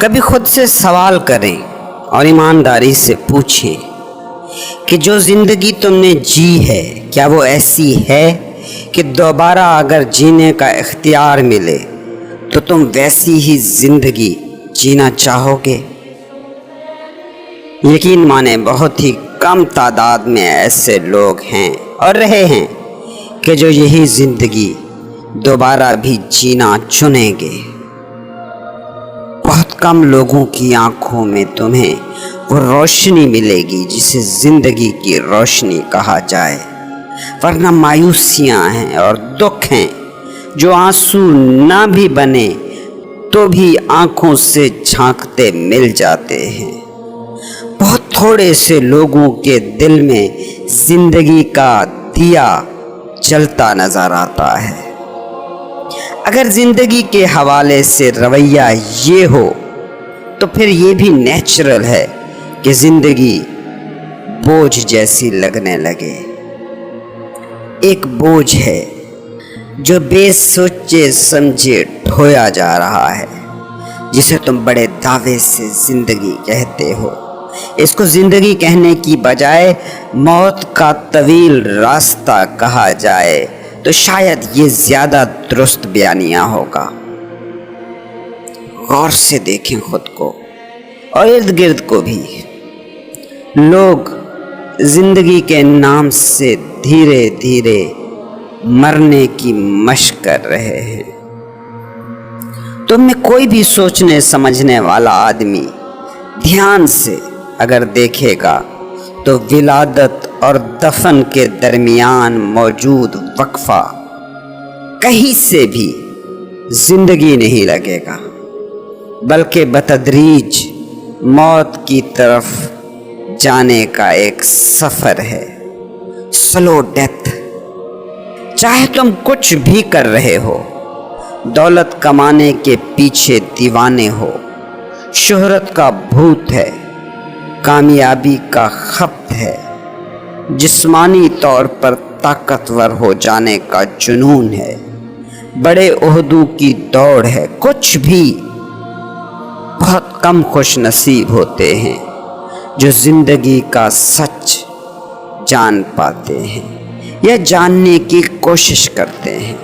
کبھی خود سے سوال کریں اور ایمانداری سے پوچھیں کہ جو زندگی تم نے جی ہے کیا وہ ایسی ہے کہ دوبارہ اگر جینے کا اختیار ملے تو تم ویسی ہی زندگی جینا چاہو گے؟ یقین مانیں بہت ہی کم تعداد میں ایسے لوگ ہیں اور رہے ہیں کہ جو یہی زندگی دوبارہ بھی جینا چنیں گے۔ بہت کم لوگوں کی آنکھوں میں تمہیں وہ روشنی ملے گی جسے زندگی کی روشنی کہا جائے، ورنہ مایوسیاں ہیں اور دکھ ہیں جو آنسو نہ بھی بنے تو بھی آنکھوں سے جھانکتے مل جاتے ہیں۔ بہت تھوڑے سے لوگوں کے دل میں زندگی کا دیا جلتا نظر آتا ہے۔ اگر زندگی کے حوالے سے رویہ یہ ہو تو پھر یہ بھی نیچرل ہے کہ زندگی بوجھ جیسی لگنے لگے۔ ایک بوجھ ہے جو بے سوچے سمجھے ڈھویا جا رہا ہے، جسے تم بڑے دعوے سے زندگی کہتے ہو۔ اس کو زندگی کہنے کی بجائے موت کا طویل راستہ کہا جائے تو شاید یہ زیادہ درست بیانیہ ہوگا۔ غور سے دیکھیں خود کو اور ارد گرد کو بھی۔ لوگ زندگی کے نام سے دھیرے دھیرے مرنے کی مشق کر رہے ہیں۔ تم میں کوئی بھی سوچنے سمجھنے والا آدمی دھیان سے اگر دیکھے گا تو ولادت اور دفن کے درمیان موجود وقفہ کہیں سے بھی زندگی نہیں لگے گا، بلکہ بتدریج موت کی طرف جانے کا ایک سفر ہے، سلو ڈیتھ۔ چاہے تم کچھ بھی کر رہے ہو، دولت کمانے کے پیچھے دیوانے ہو، شہرت کا بھوت ہے، کامیابی کا خپت ہے، جسمانی طور پر طاقتور ہو جانے کا جنون ہے، بڑے عہدوں کی دوڑ ہے، کچھ بھی، بہت کم خوش نصیب ہوتے ہیں جو زندگی کا سچ جان پاتے ہیں یا جاننے کی کوشش کرتے ہیں۔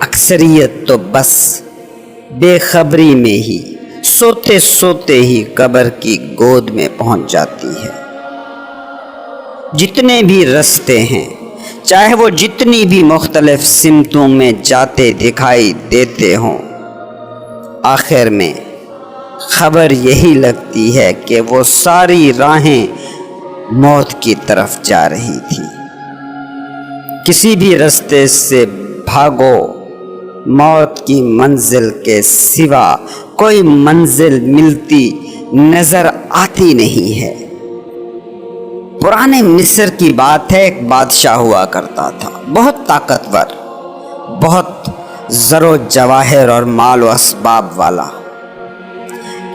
اکثریت تو بس بے خبری میں ہی سوتے سوتے ہی قبر کی گود میں پہنچ جاتی ہے۔ جتنے بھی رستے ہیں، چاہے وہ جتنی بھی مختلف سمتوں میں جاتے دکھائی دیتے ہوں، آخر میں خبر یہی لگتی ہے کہ وہ ساری راہیں موت کی طرف جا رہی تھی۔ کسی بھی رستے سے بھاگو، موت کی منزل کے سوا کوئی منزل ملتی نظر آتی نہیں ہے۔ پرانے مصر کی بات ہے، ایک بادشاہ ہوا کرتا تھا، بہت طاقتور، بہت زر و جواہر اور مال و اسباب والا۔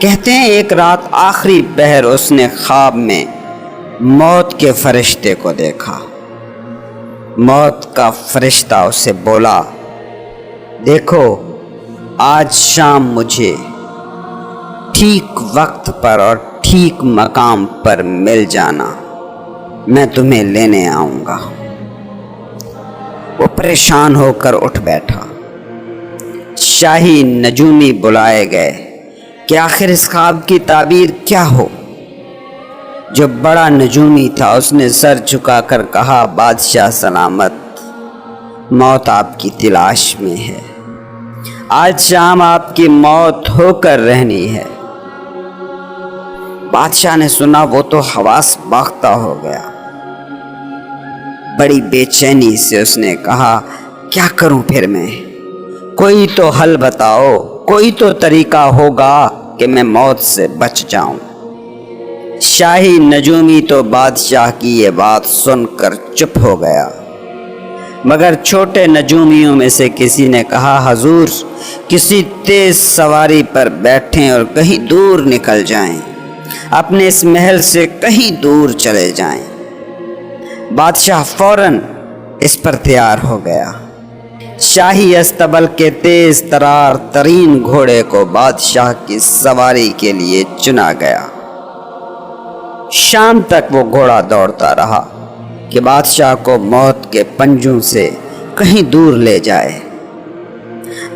کہتے ہیں ایک رات آخری پہر اس نے خواب میں موت کے فرشتے کو دیکھا۔ موت کا فرشتہ اسے بولا، دیکھو آج شام مجھے ٹھیک وقت پر اور ٹھیک مقام پر مل جانا، میں تمہیں لینے آؤں گا۔ وہ پریشان ہو کر اٹھ بیٹھا۔ شاہی نجومی بلائے گئے کہ آخر اس خواب کی تعبیر کیا ہو۔ جو بڑا نجومی تھا اس نے سر جھکا کر کہا، بادشاہ سلامت، موت آپ کی تلاش میں ہے، آج شام آپ کی موت ہو کر رہنی ہے۔ بادشاہ نے سنا وہ تو حواس باختہ ہو گیا۔ بڑی بے چینی سے اس نے کہا، کیا کروں پھر میں؟ کوئی تو حل بتاؤ، کوئی تو طریقہ ہوگا کہ میں موت سے بچ جاؤں۔ شاہی نجومی تو بادشاہ کی یہ بات سن کر چپ ہو گیا، مگر چھوٹے نجومیوں میں سے کسی نے کہا، حضور کسی تیز سواری پر بیٹھیں اور کہیں دور نکل جائیں، اپنے اس محل سے کہیں دور چلے جائیں۔ بادشاہ فوراً اس پر تیار ہو گیا۔ شاہی استبل کے تیز ترار ترین گھوڑے کو بادشاہ کی سواری کے لیے چنا گیا۔ شام تک وہ گھوڑا دوڑتا رہا کہ بادشاہ کو موت کے پنجوں سے کہیں دور لے جائے۔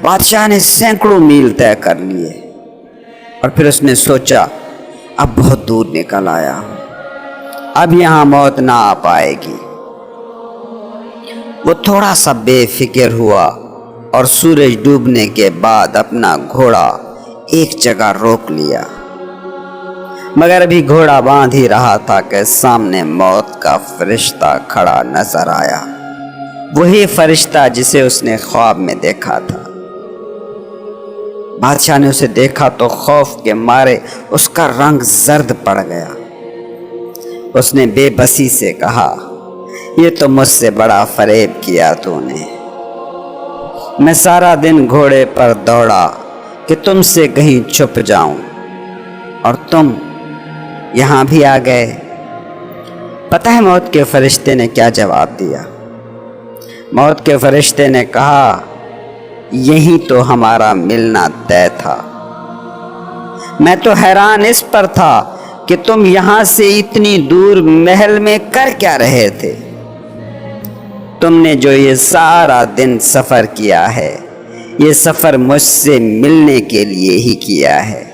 بادشاہ نے سینکڑوں میل طے کر لیے اور پھر اس نے سوچا اب بہت دور نکل آیا ہوں، اب یہاں موت نہ آ پائے گی۔ وہ تھوڑا سا بے فکر ہوا اور سورج ڈوبنے کے بعد اپنا گھوڑا ایک جگہ روک لیا، مگر ابھی گھوڑا باندھ ہی رہا تھا کہ سامنے موت کا فرشتہ کھڑا نظر آیا، وہی فرشتہ جسے اس نے خواب میں دیکھا تھا۔ بادشاہ نے اسے دیکھا تو خوف کے مارے اس کا رنگ زرد پڑ گیا۔ اس نے بے بسی سے کہا، یہ تو مجھ سے بڑا فریب کیا تو نے۔ میں سارا دن گھوڑے پر دوڑا کہ تم سے کہیں چھپ جاؤں اور تم یہاں بھی آ گئے۔ پتہ ہے موت کے فرشتے نے کیا جواب دیا؟ موت کے فرشتے نے کہا، یہی تو ہمارا ملنا طے تھا۔ میں تو حیران اس پر تھا کہ تم یہاں سے اتنی دور محل میں کر کیا رہے تھے؟ تم نے جو یہ سارا دن سفر کیا ہے، یہ سفر مجھ سے ملنے کے لیے ہی کیا ہے۔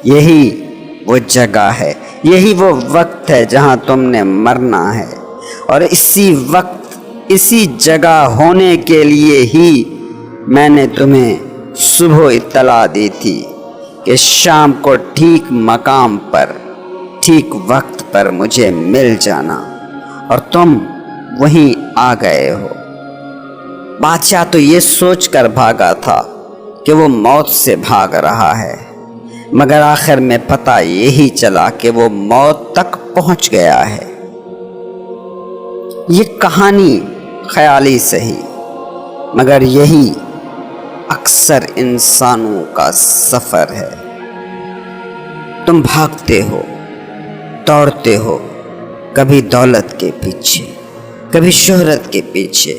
یہی وہ جگہ ہے، یہی وہ وقت ہے جہاں تم نے مرنا ہے، اور اسی وقت اسی جگہ ہونے کے لیے ہی میں نے تمہیں صبح اطلاع دی تھی کہ شام کو ٹھیک مقام پر ٹھیک وقت پر مجھے مل جانا، اور تم وہیں آ گئے ہو۔ بادشاہ تو یہ سوچ کر بھاگا تھا کہ وہ موت سے بھاگ رہا ہے، مگر آخر میں پتہ یہی چلا کہ وہ موت تک پہنچ گیا ہے۔ یہ کہانی خیالی سہی، مگر یہی اکثر انسانوں کا سفر ہے۔ تم بھاگتے ہو، دوڑتے ہو، کبھی دولت کے پیچھے، کبھی شہرت کے پیچھے،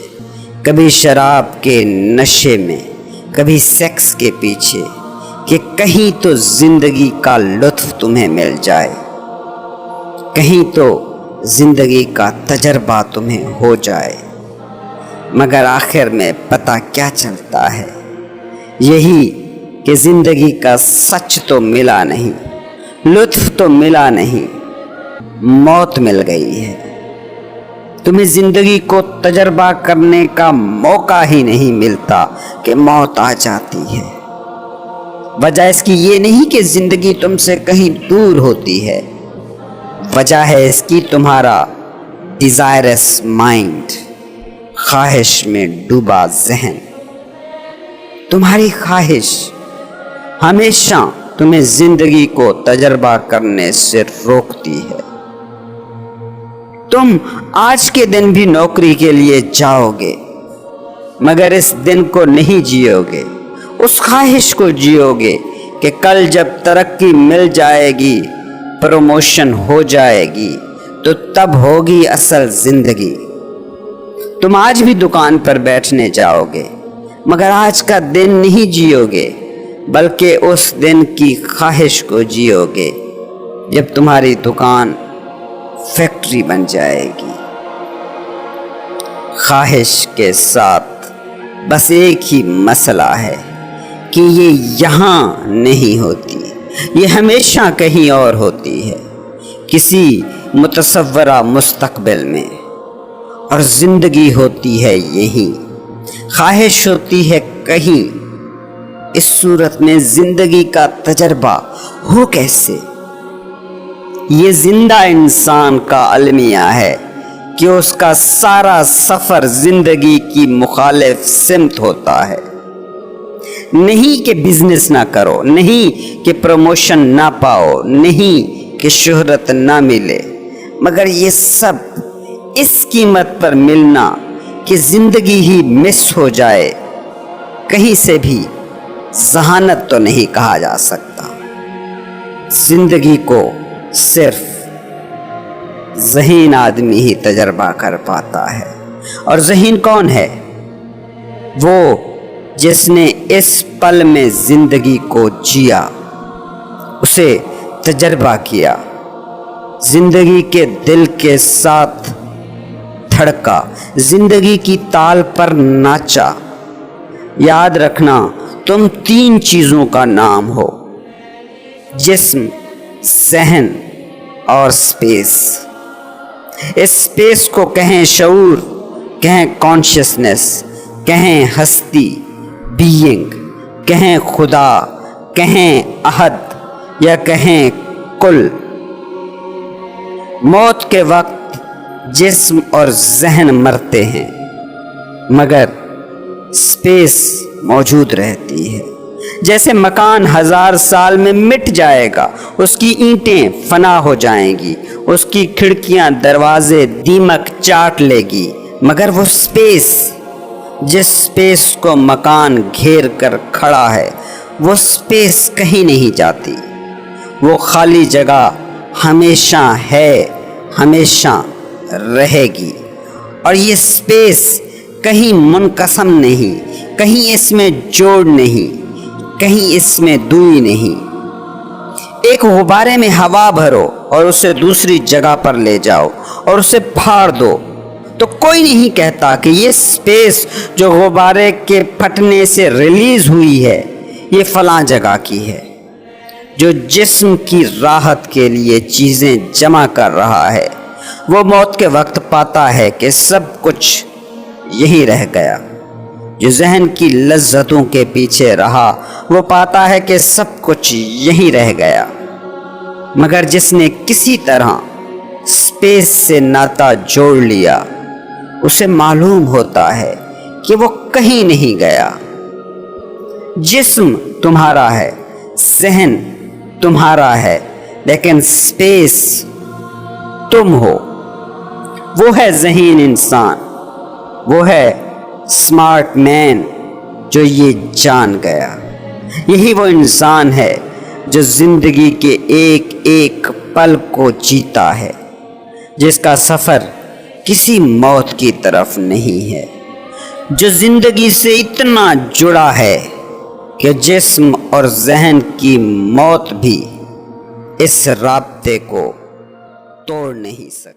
کبھی شراب کے نشے میں، کبھی سیکس کے پیچھے، کہ کہیں تو زندگی کا لطف تمہیں مل جائے، کہیں تو زندگی کا تجربہ تمہیں ہو جائے، مگر آخر میں پتہ کیا چلتا ہے؟ یہی کہ زندگی کا سچ تو ملا نہیں، لطف تو ملا نہیں، موت مل گئی ہے۔ تمہیں زندگی کو تجربہ کرنے کا موقع ہی نہیں ملتا کہ موت آ جاتی ہے۔ وجہ اس کی یہ نہیں کہ زندگی تم سے کہیں دور ہوتی ہے، وجہ ہے اس کی تمہارا ڈیزائرس مائنڈ، خواہش میں ڈوبا ذہن۔ تمہاری خواہش ہمیشہ تمہیں زندگی کو تجربہ کرنے سے روکتی ہے۔ تم آج کے دن بھی نوکری کے لیے جاؤ گے، مگر اس دن کو نہیں جیو گے، اس خواہش کو جیو گے کہ کل جب ترقی مل جائے گی، پروموشن ہو جائے گی، تو تب ہوگی اصل زندگی۔ تم آج بھی دکان پر بیٹھنے جاؤ گے، مگر آج کا دن نہیں جیو گے، بلکہ اس دن کی خواہش کو جیو گے جب تمہاری دکان فیکٹری بن جائے گی۔ خواہش کے ساتھ بس ایک ہی مسئلہ ہے کہ یہ یہاں نہیں ہوتی، یہ ہمیشہ کہیں اور ہوتی ہے، کسی متصورہ مستقبل میں، اور زندگی ہوتی ہے یہی، خواہش ہوتی ہے کہیں۔ اس صورت میں زندگی کا تجربہ ہو کیسے؟ یہ زندہ انسان کا المیہ ہے کہ اس کا سارا سفر زندگی کی مخالف سمت ہوتا ہے۔ نہیں کہ بزنس نہ کرو، نہیں کہ پروموشن نہ پاؤ، نہیں کہ شہرت نہ ملے، مگر یہ سب اس قیمت پر ملنا کہ زندگی ہی مس ہو جائے۔ کہیں سے بھی ذہانت تو نہیں کہا جا سکتا۔ زندگی کو صرف ذہین آدمی ہی تجربہ کر پاتا ہے، اور ذہین کون ہے؟ وہ جس نے اس پل میں زندگی کو جیا، اسے تجربہ کیا، زندگی کے دل کے ساتھ دھڑکا، زندگی کی تال پر ناچا۔ یاد رکھنا تم 3 چیزوں کا نام ہو: جسم، ذہن اور اسپیس۔ اس اسپیس کو کہیں شعور، کہیں کانشیسنس، کہیں ہستی، بینگ، کہیں خدا، کہیں احد یا کہیں کل۔ موت کے وقت جسم اور ذہن مرتے ہیں، مگر اسپیس موجود رہتی ہے۔ جیسے مکان 1000 سال میں مٹ جائے گا، اس کی اینٹیں فنا ہو جائیں گی، اس کی کھڑکیاں دروازے دیمک چاٹ لے گی، مگر وہ اسپیس، جس اسپیس کو مکان گھیر کر کھڑا ہے، وہ اسپیس کہیں نہیں جاتی۔ وہ خالی جگہ ہمیشہ ہے، ہمیشہ رہے گی، اور یہ اسپیس کہیں منقسم نہیں، کہیں اس میں جوڑ نہیں، کہیں اس میں دوئی نہیں۔ ایک غبارے میں ہوا بھرو اور اسے دوسری جگہ پر لے جاؤ اور اسے پھاڑ دو، تو کوئی نہیں کہتا کہ یہ اسپیس جو غبارے کے پھٹنے سے ریلیز ہوئی ہے یہ فلاں جگہ کی ہے۔ جو جسم کی راحت کے لیے چیزیں جمع کر رہا ہے، وہ موت کے وقت پاتا ہے کہ سب کچھ یہی رہ گیا۔ جو ذہن کی لذتوں کے پیچھے رہا، وہ پاتا ہے کہ سب کچھ یہی رہ گیا۔ مگر جس نے کسی طرح اسپیس سے ناتا جوڑ لیا، اسے معلوم ہوتا ہے کہ وہ کہیں نہیں گیا۔ جسم تمہارا ہے، ذہن تمہارا ہے، لیکن اسپیس تم ہو۔ وہ ہے ذہین انسان، وہ ہے اسمارٹ مین جو یہ جان گیا۔ یہی وہ انسان ہے جو زندگی کے ایک ایک پل کو جیتا ہے، جس کا سفر کسی موت کی طرف نہیں ہے، جو زندگی سے اتنا جڑا ہے کہ جسم اور ذہن کی موت بھی اس رابطے کو توڑ نہیں سکتی۔